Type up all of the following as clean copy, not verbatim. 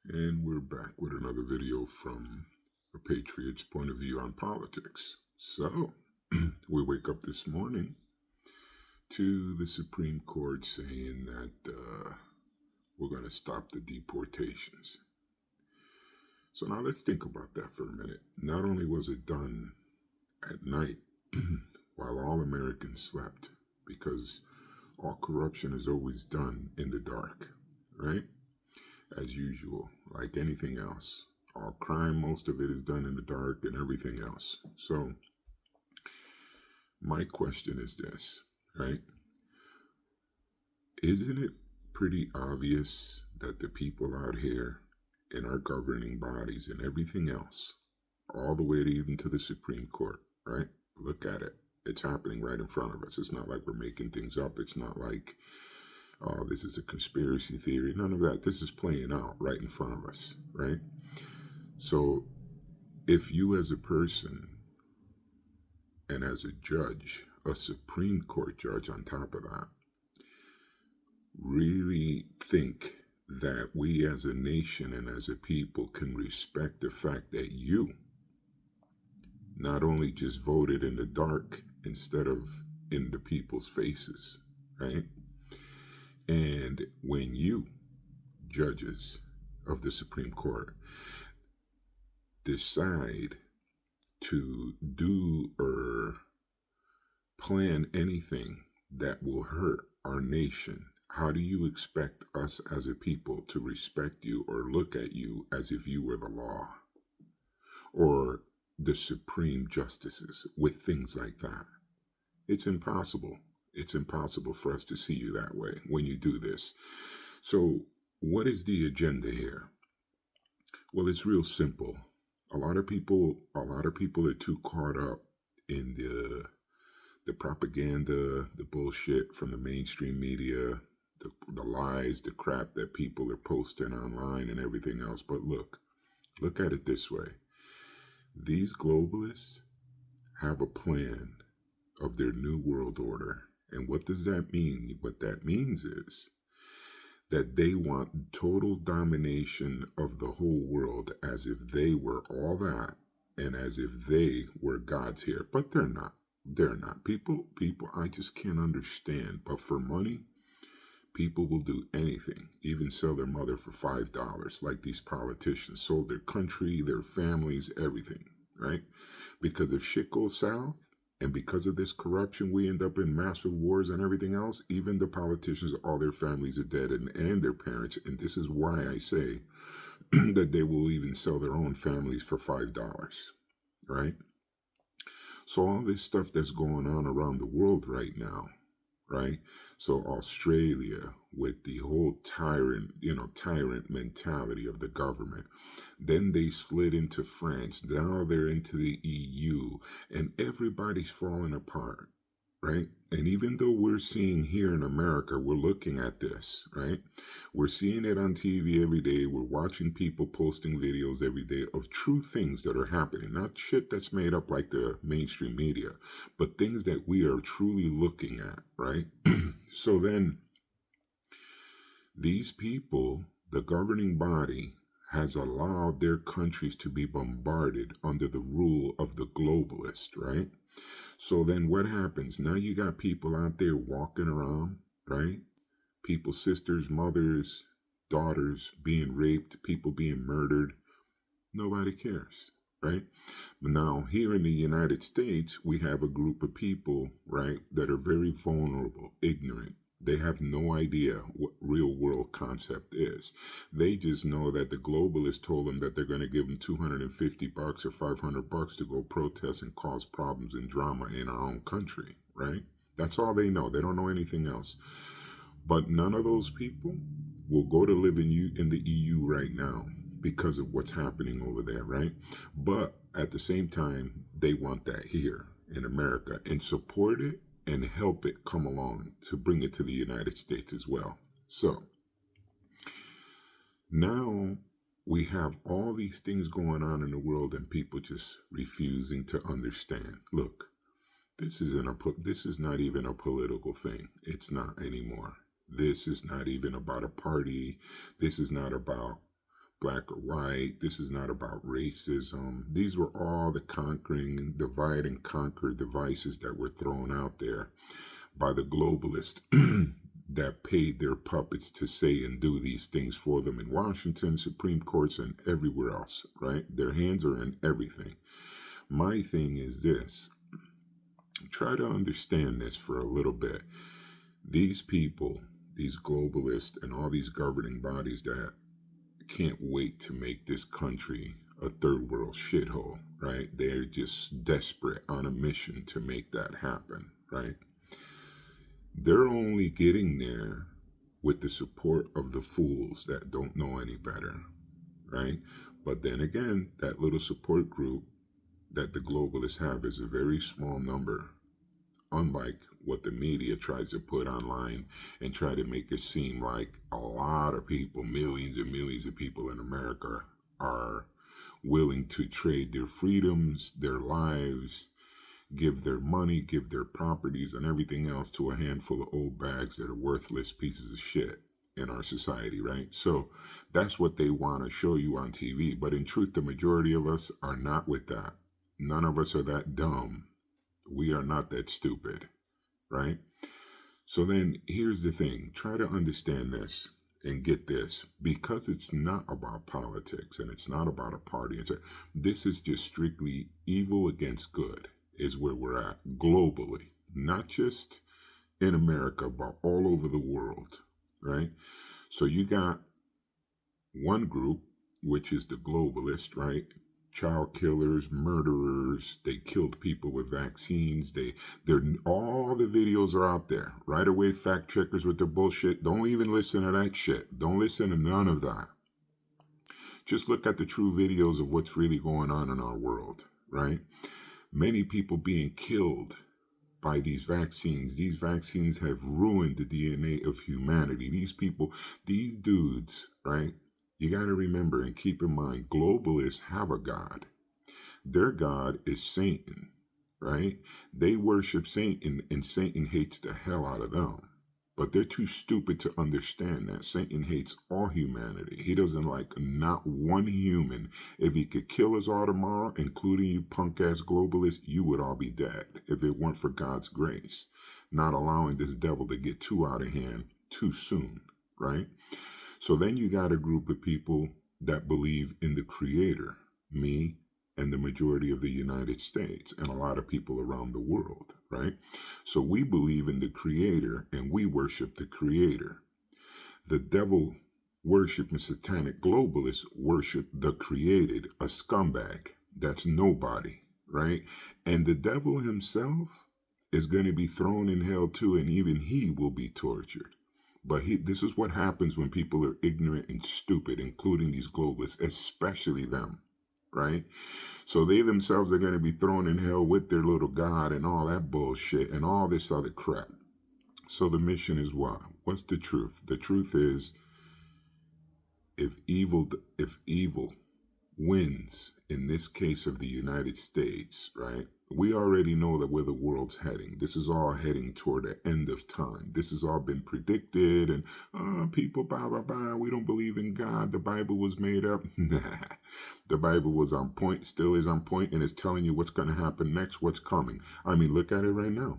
And we're back with another video from a patriot's point of view on politics. So, we wake up this morning to the Supreme Court saying that we're going to stop the deportations. So now let's think about that for a minute. Not only was it done at night while all Americans slept, because all corruption is always done in the dark, right? As usual, like anything else. All crime, most of it is done in the dark and everything else. So, my question is this, right? Isn't it pretty obvious that the people out here in our governing bodies and everything else, all the way to even to the Supreme Court, right? Look at it. It's happening right in front of us. It's not like we're making things up. It's not like, oh, this is a conspiracy theory. None of that. This is playing out right in front of us, right? So if you as a person and as a judge, a Supreme Court judge on top of that, really think that we as a nation and as a people can respect the fact that you not only just voted in the dark instead of in the people's faces, right? And when you, judges of the Supreme Court, decide to do or plan anything that will hurt our nation, how do you expect us as a people to respect you or look at you as if you were the law or the supreme justices with things like that? It's impossible. It's impossible for us to see you that way when you do this. So what is the agenda here? Well, it's real simple. A lot of people are too caught up in the propaganda, the bullshit from the mainstream media, the lies, the crap that people are posting online and everything else. But look at it this way. These globalists have a plan of their new world order. And what does that mean? What that means is that they want total domination of the whole world as if they were all that and as if they were gods here. But they're not. They're not. People, I just can't understand. But for money, people will do anything, even sell their mother for $5, like these politicians sold their country, their families, everything, right? Because if shit goes south, and because of this corruption, we end up in massive wars and everything else, even the politicians, all their families are dead and their parents. And this is why I say that they will even sell their own families for $5, right? So all this stuff that's going on around the world right now, right? So Australia with the whole tyrant mentality of the government. Then they slid into France. Now they're into the EU and everybody's falling apart, right? And even though we're seeing here in America, we're looking at this, right? We're seeing it on TV every day. We're watching people posting videos every day of true things that are happening, not shit that's made up like the mainstream media, but things that we are truly looking at, right? So then these people, the governing body, has allowed their countries to be bombarded under the rule of the globalist, right? So then what happens? Now you got people out there walking around, right? People, sisters, mothers, daughters being raped, people being murdered. Nobody cares, right? But now here in the United States, we have a group of people, right, that are very vulnerable, ignorant. They have no idea what real world concept is. They just know that the globalists told them that they're going to give them $250 or $500 to go protest and cause problems and drama in our own country, right? That's all they know. They don't know anything else. But none of those people will go to live in the EU right now because of what's happening over there, right? But at the same time, they want that here in America and support it and help it come along to bring it to the United States as well. So now we have all these things going on in the world and people just refusing to understand. Look, this is not even a political thing. It's not anymore. This is not even about a party. This is not about black or white. This is not about racism. These were all the conquering and divide and conquer devices that were thrown out there by the globalists that paid their puppets to say and do these things for them in Washington, Supreme Courts, and everywhere else, right? Their hands are in everything. My thing is this. Try to understand this for a little bit. These people, these globalists and all these governing bodies that can't wait to make this country a third world shithole, right? They're just desperate on a mission to make that happen, right? They're only getting there with the support of the fools that don't know any better, right? But then again, that little support group that the globalists have is a very small number, unlike what the media tries to put online and try to make it seem like a lot of people, millions and millions of people in America are willing to trade their freedoms, their lives, give their money, give their properties and everything else to a handful of old bags that are worthless pieces of shit in our society, right? So that's what they want to show you on TV. But in truth, the majority of us are not with that. None of us are that dumb. We are not that stupid, right? So then here's the thing. Try to understand this and get this, because it's not about politics and it's not about a party. This is just strictly evil against good is where we're at globally, not just in America, but all over the world, right? So you got one group, which is the globalist, right? Child killers, murderers. They killed people with vaccines. They're all the videos are out there. Right away, fact checkers with their bullshit. Don't even listen to that shit. Don't listen to none of that. Just look at the true videos of what's really going on in our world, right? Many people being killed by these vaccines. These vaccines have ruined the DNA of humanity. These people, these dudes, right? You got to remember and keep in mind, globalists have a God. Their God is Satan, right? They worship Satan and Satan hates the hell out of them. But they're too stupid to understand that Satan hates all humanity. He doesn't like not one human. If he could kill us all tomorrow, including you punk-ass globalists, you would all be dead if it weren't for God's grace, not allowing this devil to get too out of hand too soon, right? So then you got a group of people that believe in the Creator, me and the majority of the United States and a lot of people around the world, right? So we believe in the Creator and we worship the Creator. The devil worshiping satanic globalists worship the created, a scumbag. That's nobody, right? And the devil himself is going to be thrown in hell too, and even he will be tortured. But this is what happens when people are ignorant and stupid, including these globalists, especially them, right? So they themselves are going to be thrown in hell with their little God and all that bullshit and all this other crap. So the mission is what? What's the truth? The truth is, if evil wins, in this case of the United States, right? We already know that where the world's heading. This is all heading toward the end of time. This has all been predicted, and people, blah, blah, blah. We don't believe in God. The Bible was made up. Nah, the Bible was on point, still is on point, and it's telling you what's going to happen next, what's coming. I mean, look at it right now.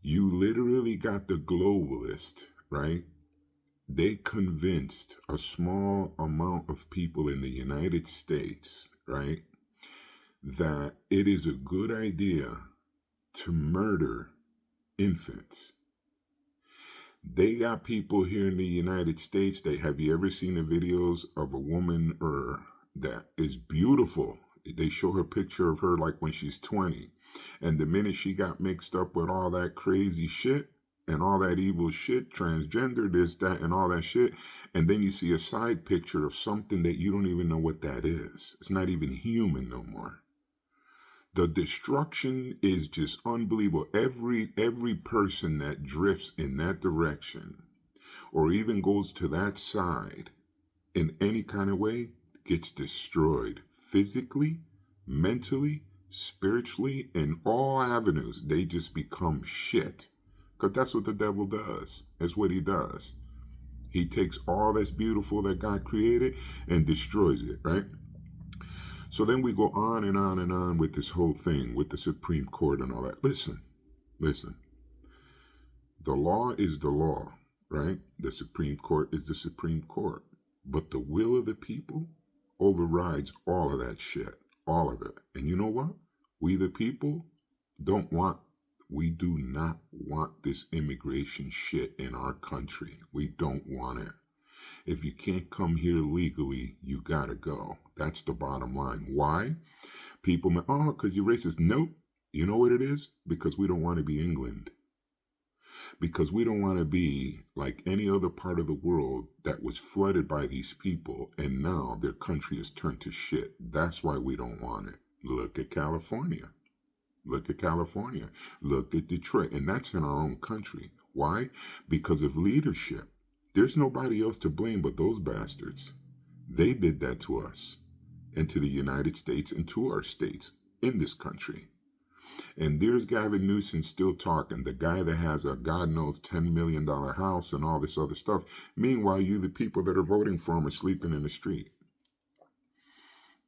You literally got the globalist, right? They convinced a small amount of people in the United States, right, that it is a good idea to murder infants. They got people here in the United States. Have you ever seen the videos of a woman that is beautiful? They show her picture of her like when she's 20. And the minute she got mixed up with all that crazy shit and all that evil shit, transgender, this, that, and all that shit, and then you see a side picture of something that you don't even know what that is. It's not even human no more. The destruction is just unbelievable. Every person that drifts in that direction or even goes to that side in any kind of way gets destroyed physically, mentally, spiritually, in all avenues. They just become shit. Because that's what the devil does. That's what he does. He takes all that's beautiful that God created and destroys it, right? So then we go on and on and on with this whole thing with the Supreme Court and all that. Listen. The law is the law, right? The Supreme Court is the Supreme Court. But the will of the people overrides all of that shit. All of it. And you know what? We the people we do not want this immigration shit in our country. We don't want it. If you can't come here legally, you gotta go. That's the bottom line. Why? People, because you're racist. Nope. You know what it is? Because we don't want to be England. Because we don't want to be like any other part of the world that was flooded by these people and now their country is turned to shit. That's why we don't want it. Look at California. Look at California. Look at Detroit. And that's in our own country. Why? Because of leadership. There's nobody else to blame but those bastards. They did that to us and to the United States and to our states in this country. And there's Gavin Newsom still talking, the guy that has a God knows $10 million house and all this other stuff. Meanwhile, you, the people that are voting for him, are sleeping in the street.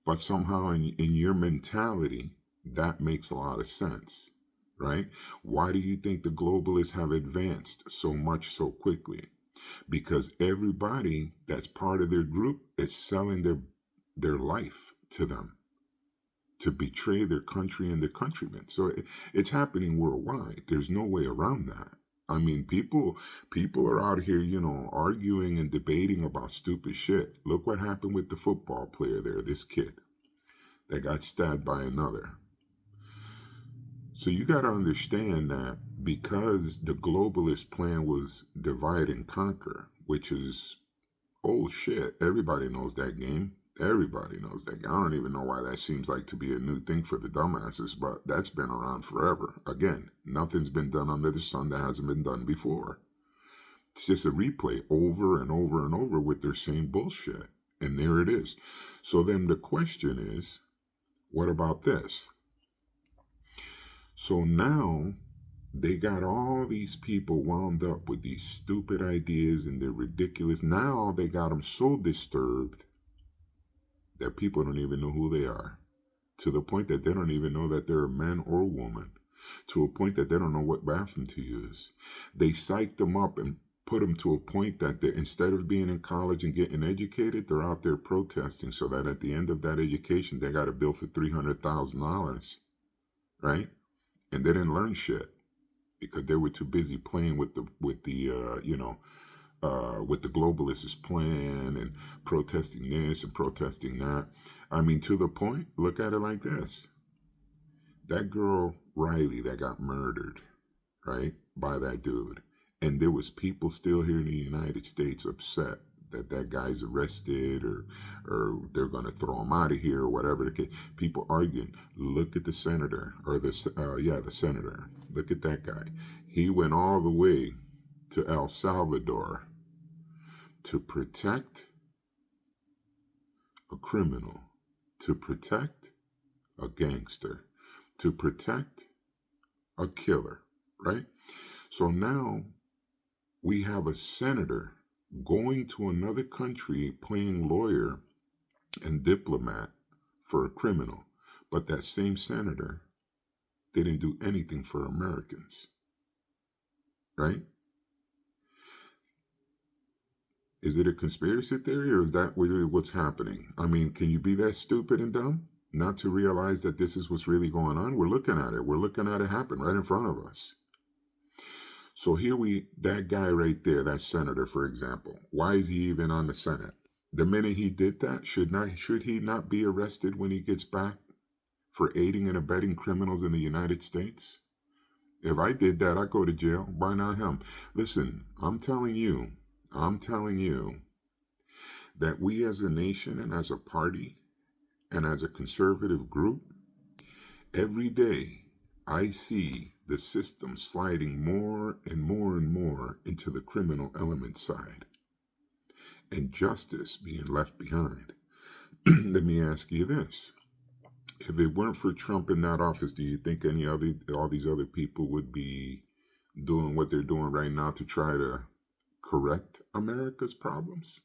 But somehow in your mentality, that makes a lot of sense, right? Why do you think the globalists have advanced so much so quickly? Because everybody that's part of their group is selling their life to them, to betray their country and their countrymen. So it's happening worldwide. There's no way around that. I mean, people are out here, arguing and debating about stupid shit. Look what happened with the football player there, this kid that got stabbed by another. So you got to understand that because the globalist plan was divide and conquer, which is old shit. Everybody knows that game. Everybody knows that. I don't even know why that seems like to be a new thing for the dumbasses, but that's been around forever. Again, nothing's been done under the sun that hasn't been done before. It's just a replay over and over and over with their same bullshit. And there it is. So then the question is, what about this? So now they got all these people wound up with these stupid ideas and they're ridiculous. Now they got them so disturbed that people don't even know who they are, to the point that they don't even know that they're a man or a woman, to a point that they don't know what bathroom to use. They psyched them up and put them to a point that instead of being in college and getting educated, they're out there protesting so that at the end of that education, they got a bill for $300,000, right? And they didn't learn shit because they were too busy playing with the globalists' plan and protesting this and protesting that. I mean, to the point, look at it like this. That girl, Riley, that got murdered, right, by that dude. And there was people still here in the United States upset that guy's arrested or they're going to throw him out of here or whatever the case. People arguing. Look at the senator the senator. Look at that guy. He went all the way to El Salvador to protect a criminal, to protect a gangster, to protect a killer, right? So now we have a senator going to another country playing lawyer and diplomat for a criminal. But that same senator didn't do anything for Americans, right? Is it a conspiracy theory or is that really what's happening? I mean, can you be that stupid and dumb not to realize that this is what's really going on? We're looking at it. We're looking at it happen right in front of us. So that guy right there, that senator, for example, why is he even on the Senate? The minute he did that, should he not be arrested when he gets back for aiding and abetting criminals in the United States? If I did that, I'd go to jail. Why not him? Listen, I'm telling you that we as a nation and as a party and as a conservative group, every day I see the system sliding more and more and more into the criminal element side and justice being left behind. Let me ask you this. If it weren't for Trump in that office, do you think all these other people would be doing what they're doing right now to try to correct America's problems?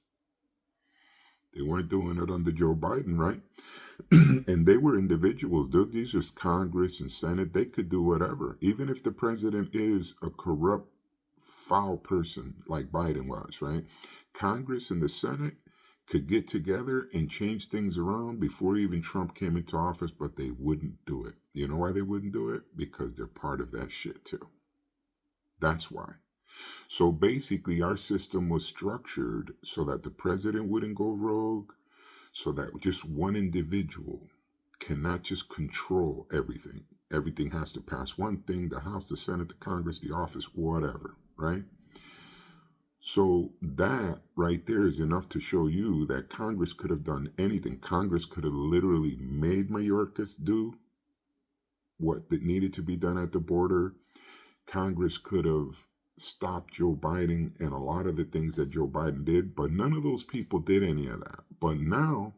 They weren't doing it under Joe Biden, right? And they were individuals. These are Congress and Senate. They could do whatever. Even if the president is a corrupt, foul person like Biden was, right? Congress and the Senate could get together and change things around before even Trump came into office, but they wouldn't do it. You know why they wouldn't do it? Because they're part of that shit too. That's why. So basically, our system was structured so that the president wouldn't go rogue, so that just one individual cannot just control everything. Everything has to pass one thing, the House, the Senate, the Congress, the office, whatever, right? So that right there is enough to show you that Congress could have done anything. Congress could have literally made Mayorkas do what that needed to be done at the border. Congress could have stopped Joe Biden and a lot of the things that Joe Biden did, but none of those people did any of that. But now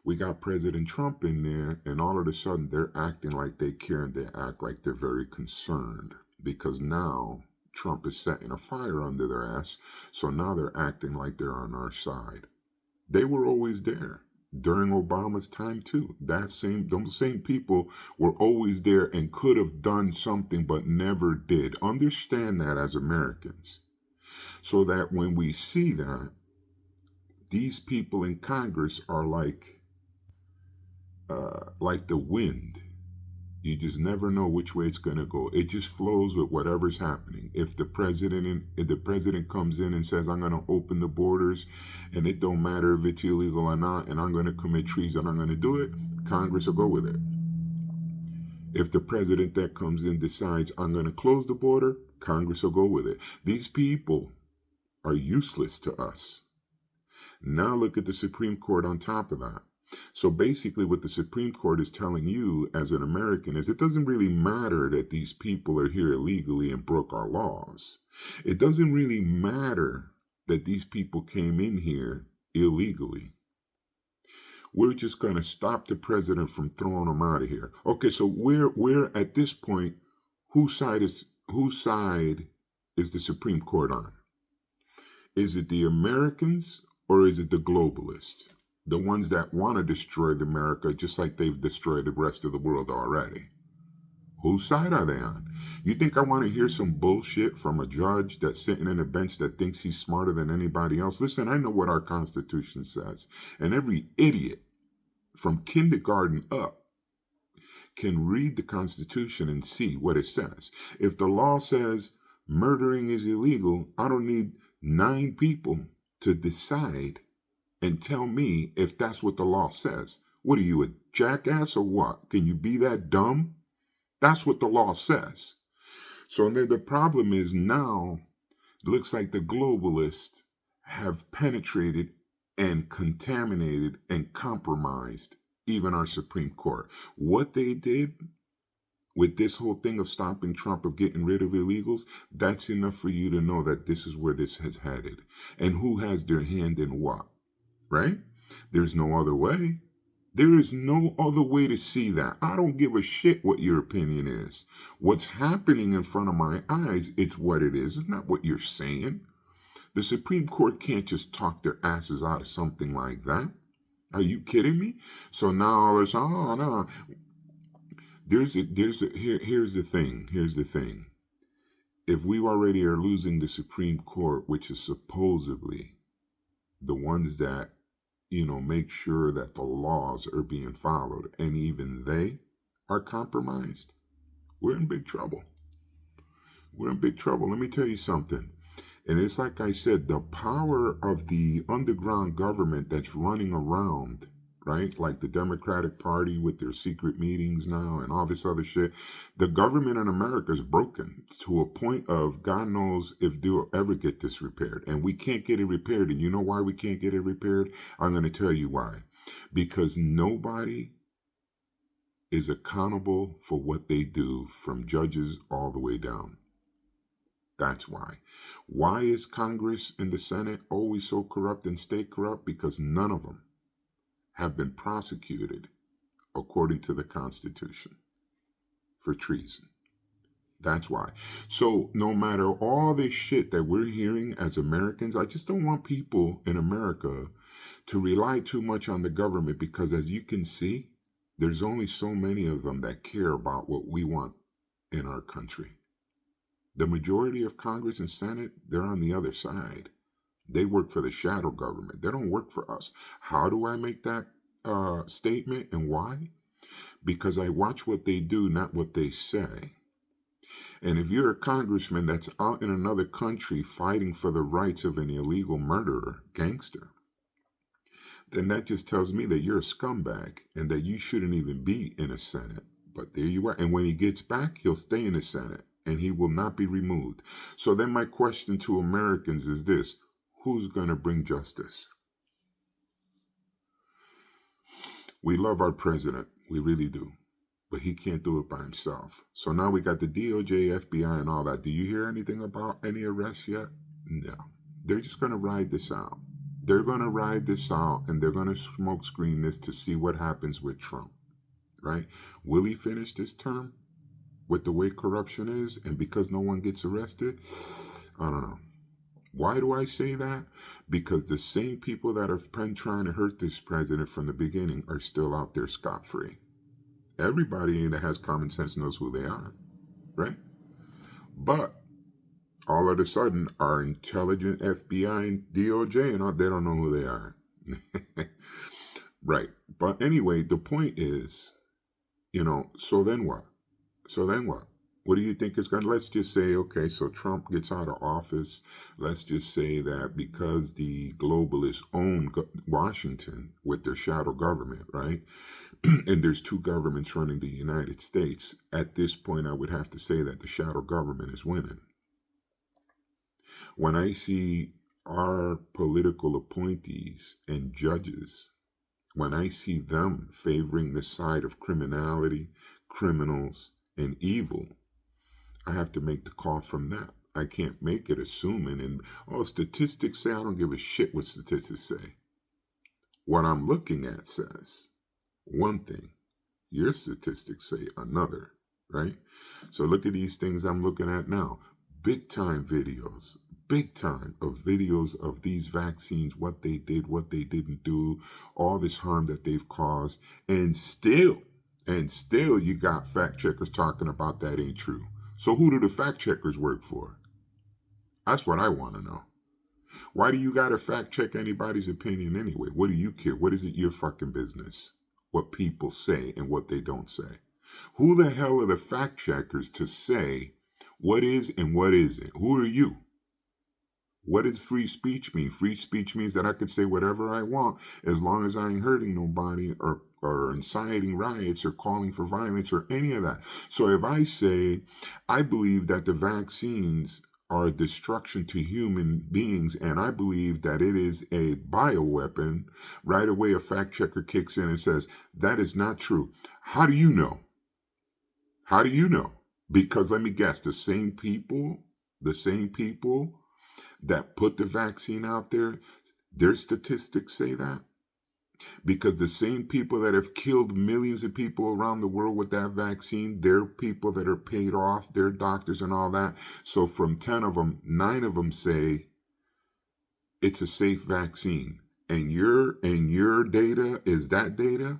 we got President Trump in there, and all of a sudden they're acting like they care and they act like they're very concerned because now Trump is setting a fire under their ass. So now they're acting like they're on our side. They were always there during Obama's time too. Those same people were always there and could have done something but never did. Understand that as Americans, so that when we see that, these people in Congress are like the wind. You just never know which way it's going to go. It just flows with whatever's happening. If the president comes in and says, I'm going to open the borders and it don't matter if it's illegal or not, and I'm going to commit treason, I'm going to do it, Congress will go with it. If the president that comes in decides, I'm going to close the border, Congress will go with it. These people are useless to us. Now look at the Supreme Court on top of that. So basically what the Supreme Court is telling you as an American is it doesn't really matter that these people are here illegally and broke our laws. It doesn't really matter that these people came in here illegally. We're just going to stop the president from throwing them out of here. Okay, so we're at this point, whose side is the Supreme Court on? Is it the Americans or is it the globalists? The ones that want to destroy America just like they've destroyed the rest of the world already. Whose side are they on? You think I want to hear some bullshit from a judge that's sitting in a bench that thinks he's smarter than anybody else? Listen, I know what our Constitution says. And every idiot from kindergarten up can read the Constitution and see what it says. If the law says murdering is illegal, I don't need 9 people to decide and tell me if that's what the law says. What are you, a jackass or what? Can you be that dumb? That's what the law says. So then the problem is now, it looks like the globalists have penetrated and contaminated and compromised even our Supreme Court. What they did with this whole thing of stopping Trump, of getting rid of illegals, that's enough for you to know that this is where this has headed. And who has their hand in what? Right? There's no other way. There is no other way to see that. I don't give a shit what your opinion is. What's happening in front of my eyes, it's what it is. It's not what you're saying. The Supreme Court can't just talk their asses out of something like that. Are you kidding me? So now all of a sudden, oh no. Here's the thing. If we already are losing the Supreme Court, which is supposedly the ones that make sure that the laws are being followed, and even they are compromised, we're in big trouble. We're in big trouble. Let me tell you something. And it's like I said, the power of the underground government that's running around, right? Like the Democratic Party with their secret meetings now and all this other shit. The government in America is broken to a point of God knows if they'll ever get this repaired. And we can't get it repaired. And you know why we can't get it repaired? I'm going to tell you why. Because nobody is accountable for what they do, from judges all the way down. That's why. Why is Congress and the Senate always so corrupt and stay corrupt? Because none of them have been prosecuted according to the Constitution for treason. That's why. So no matter all this shit that we're hearing as Americans, I just don't want people in America to rely too much on the government, because as you can see, there's only so many of them that care about what we want in our country. The majority of Congress and Senate, they're on the other side. They work for the shadow government. They don't work for us. How do I make that statement, and why? Because I watch what they do, not what they say. And if you're a congressman that's out in another country fighting for the rights of an illegal murderer, gangster, then that just tells me that you're a scumbag and that you shouldn't even be in a Senate. But there you are. And when he gets back, he'll stay in the Senate and he will not be removed. So then my question to Americans is this: who's going to bring justice? We love our president. We really do. But he can't do it by himself. So now we got the DOJ, FBI, and all that. Do you hear anything about any arrests yet? No. They're just going to ride this out. They're going to ride this out, and they're going to smoke screen this to see what happens with Trump, right? Will he finish this term with the way corruption is and because no one gets arrested? I don't know. Why do I say that? Because the same people that have been trying to hurt this president from the beginning are still out there scot-free. Everybody that has common sense knows who they are, right? But all of a sudden, our intelligent FBI and DOJ and all, they don't know who they are. Right. But anyway, the point is, so then what? What do you think is going to, let's just say, okay, so Trump gets out of office. Let's just say that because the globalists own Washington with their shadow government, right? And there's two governments running the United States. At this point, I would have to say that the shadow government is winning. When I see our political appointees and judges, when I see them favoring the side of criminality, criminals, and evil, I have to make the call from that. I can't make it assuming and, statistics say. I don't give a shit what statistics say. What I'm looking at says one thing. Your statistics say another, right? So look at these things I'm looking at now. Big time videos of videos of these vaccines, what they did, what they didn't do, all this harm that they've caused. And still you got fact checkers talking about that ain't true. So who do the fact checkers work for? That's what I want to know. Why do you got to fact check anybody's opinion anyway? What do you care? What is it your fucking business? What people say and what they don't say. Who the hell are the fact checkers to say what is and what isn't? Who are you? What does free speech mean? Free speech means that I can say whatever I want as long as I ain't hurting nobody or inciting riots or calling for violence or any of that. So if I say I believe that the vaccines are a destruction to human beings and I believe that it is a bioweapon, right away a fact checker kicks in and says, that is not true. How do you know? How do you know? Because let me guess, the same people that put the vaccine out there, their statistics say that. Because the same people that have killed millions of people around the world with that vaccine, they're people that are paid off, they're doctors and all that. So from 10 of them, 9 of them say it's a safe vaccine. And your data is that data?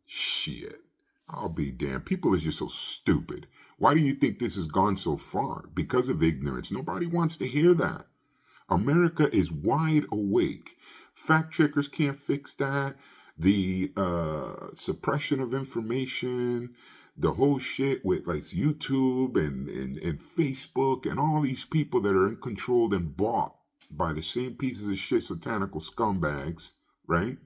Shit. I'll be damned. People are just so stupid. Why do you think this has gone so far? Because of ignorance. Nobody wants to hear that. America is wide awake. Fact checkers can't fix that. The suppression of information, the whole shit with like YouTube and Facebook and all these people that are controlled and bought by the same pieces of shit, satanical scumbags, right?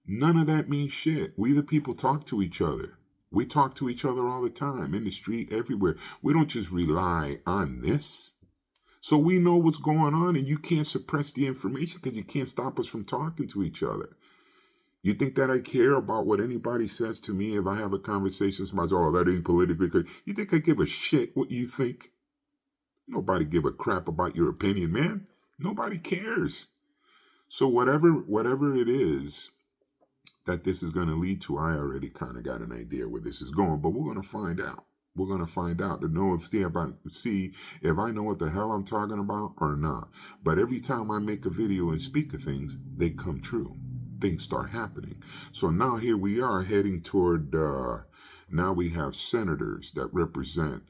None of that means shit. We the people talk to each other. We talk to each other all the time, in the street, everywhere. We don't just rely on this. So we know what's going on, and you can't suppress the information because you can't stop us from talking to each other. You think that I care about what anybody says to me if I have a conversation? Somebody says, that ain't politically correct. You think I give a shit what you think? Nobody give a crap about your opinion, man. Nobody cares. So whatever it is that this is going to lead to, I already kind of got an idea where this is going, but we're going to find out. We're going to find out to know see if I know what the hell I'm talking about or not. But every time I make a video and speak of things, they come true. Things start happening. So now here we are heading toward, now we have senators that represent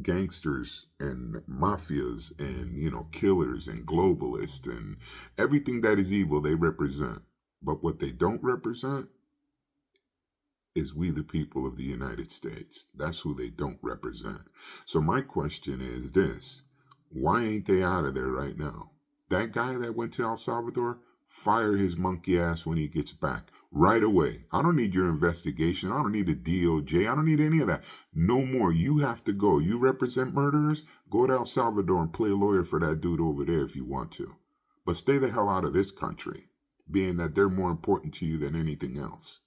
gangsters and mafias and, killers and globalists and everything that is evil they represent. But what they don't represent is we the people of the United States. That's who they don't represent. So my question is this: why ain't they out of there right now? That guy that went to El Salvador, fire his monkey ass when he gets back. Right away. I don't need your investigation. I don't need a DOJ. I don't need any of that. No more. You have to go. You represent murderers? Go to El Salvador and play lawyer for that dude over there if you want to. But stay the hell out of this country, being that they're more important to you than anything else.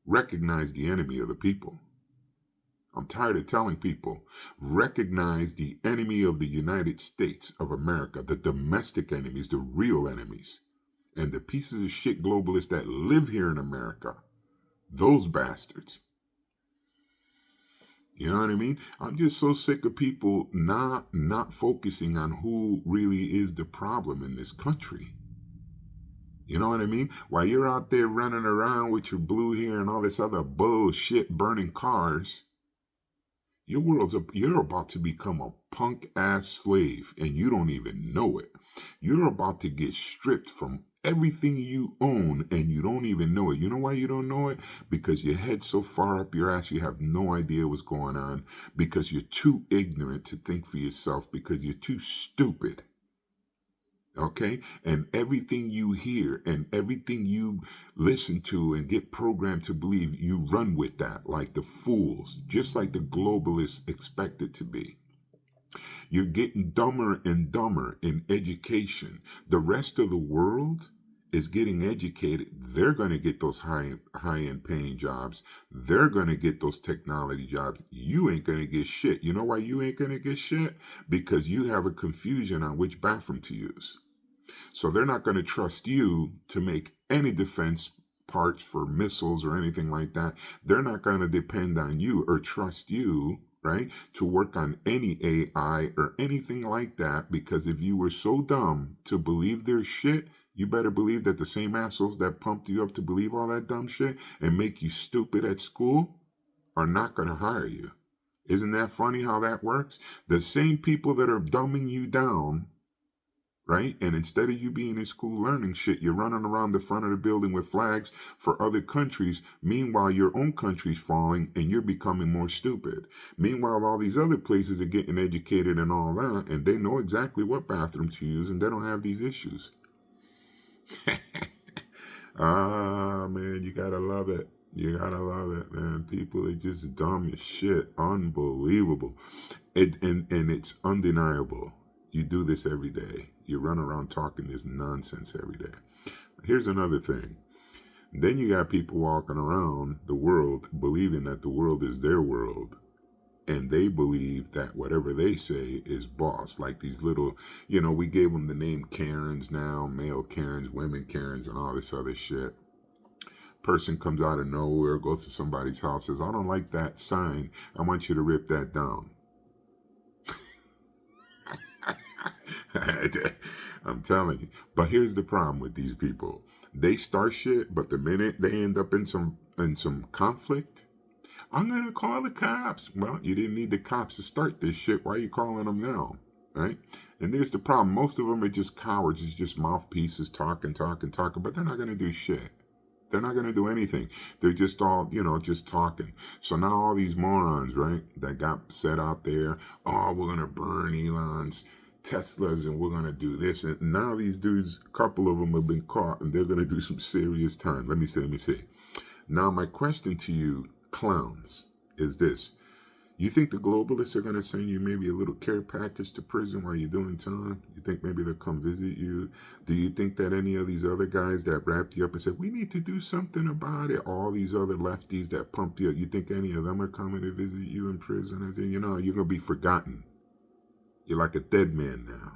Recognize the enemy of the people. I'm tired of telling people, recognize the enemy of the United States of America, the domestic enemies, the real enemies, and the pieces of shit globalists that live here in America. Those bastards. You know what I mean? I'm just so sick of people not focusing on who really is the problem in this country. You know what I mean? While you're out there running around with your blue hair and all this other bullshit burning cars, you're about to become a punk ass slave and you don't even know it. You're about to get stripped from everything you own and you don't even know it. You know why you don't know it? Because your head's so far up your ass you have no idea what's going on, because you're too ignorant to think for yourself, because you're too stupid. Okay? And everything you hear and everything you listen to and get programmed to believe, you run with that like the fools, just like the globalists expect it to be. You're getting dumber and dumber in education. The rest of the world is getting educated. They're going to get those high-end paying jobs. They're going to get those technology jobs. You ain't going to get shit. You know why you ain't going to get shit? Because you have a confusion on which bathroom to use. So they're not going to trust you to make any defense parts for missiles or anything like that. They're not going to depend on you or trust you, right, to work on any AI or anything like that, because if you were so dumb to believe their shit, you better believe that the same assholes that pumped you up to believe all that dumb shit and make you stupid at school are not going to hire you. Isn't that funny how that works? The same people that are dumbing you down, right? And instead of you being in school learning shit, you're running around the front of the building with flags for other countries. Meanwhile, your own country's falling and you're becoming more stupid. Meanwhile, all these other places are getting educated and all that, and they know exactly what bathroom to use and they don't have these issues. Ah, man, you gotta love it. You gotta love it, man. People are just dumb as shit. Unbelievable. And it's undeniable. You do this every day. You run around talking this nonsense every day. Here's another thing. Then you got people walking around the world believing that the world is their world. And they believe that whatever they say is boss. Like these little, we gave them the name Karens now, male Karens, women Karens, and all this other shit. Person comes out of nowhere, goes to somebody's house, says, I don't like that sign. I want you to rip that down. I'm telling you. But here's the problem with these people. They start shit, but the minute they end up in some conflict, I'm going to call the cops. Well, you didn't need the cops to start this shit. Why are you calling them now? Right? And there's the problem. Most of them are just cowards. It's just mouthpieces talking, but they're not going to do shit. They're not going to do anything. They're just all, just talking. So now all these morons, right, that got set out there, oh, we're going to burn Elon's Teslas and we're going to do this. And now these dudes, a couple of them have been caught and they're going to do some serious time. Let me see. Now, my question to you, clowns, is this. You think the globalists are going to send you maybe a little care package to prison while you're doing time? You think maybe they'll come visit you? Do you think that any of these other guys that wrapped you up and said, we need to do something about it, all these other lefties that pumped you up, you think any of them are coming to visit you in prison? I think, you're going to be forgotten. You're like a dead man now.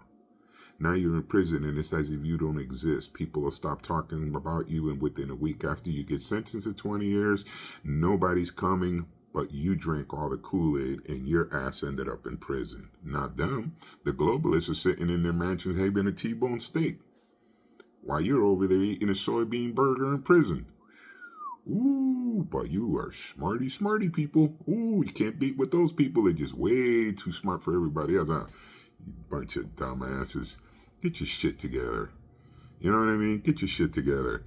Now you're in prison and it's as if you don't exist. People will stop talking about you, and within a week after you get sentenced to 20 years, nobody's coming but you drank all the Kool-Aid and your ass ended up in prison. Not them. The globalists are sitting in their mansions having a T-bone steak while you're over there eating a soybean burger in prison. Ooh, but you are smarty people. Ooh, you can't beat with those people. They're just way too smart for everybody else. Huh? You bunch of dumbasses. Get your shit together. You know what I mean? Get your shit together.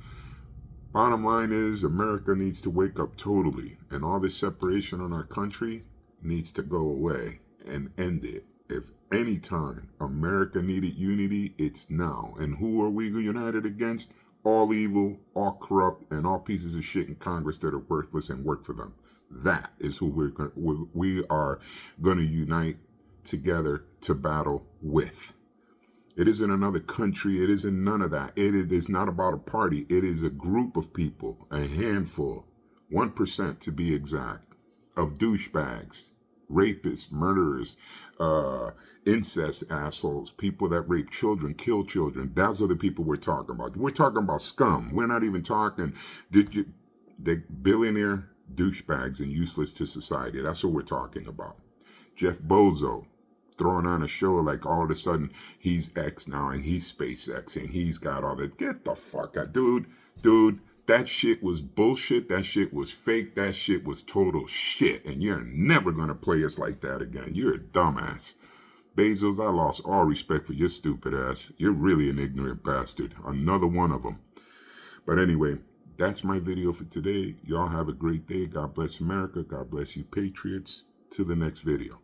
Bottom line is, America needs to wake up totally, and all this separation in our country needs to go away and end it. If any time America needed unity, it's now. And who are we united against? All evil, all corrupt, and all pieces of shit in Congress that are worthless and work for them. That is who we are going to unite together to battle with. It isn't another country. It isn't none of that. It is not about a party. It is a group of people, a handful, 1% to be exact, of douchebags, rapists, murderers, incest assholes, people that rape children, kill children. Those are the people we're talking about. We're talking about scum. We're not even talking the billionaire douchebags and useless to society. That's what we're talking about. Jeff Bezos throwing on a show like all of a sudden he's X now and he's SpaceX and he's got all that. Get the fuck out, dude. That shit was bullshit. That shit was fake. That shit was total shit. And you're never going to play us like that again. You're a dumbass. Bezos, I lost all respect for your stupid ass. You're really an ignorant bastard. Another one of them. But anyway, that's my video for today. Y'all have a great day. God bless America. God bless you, patriots. To the next video.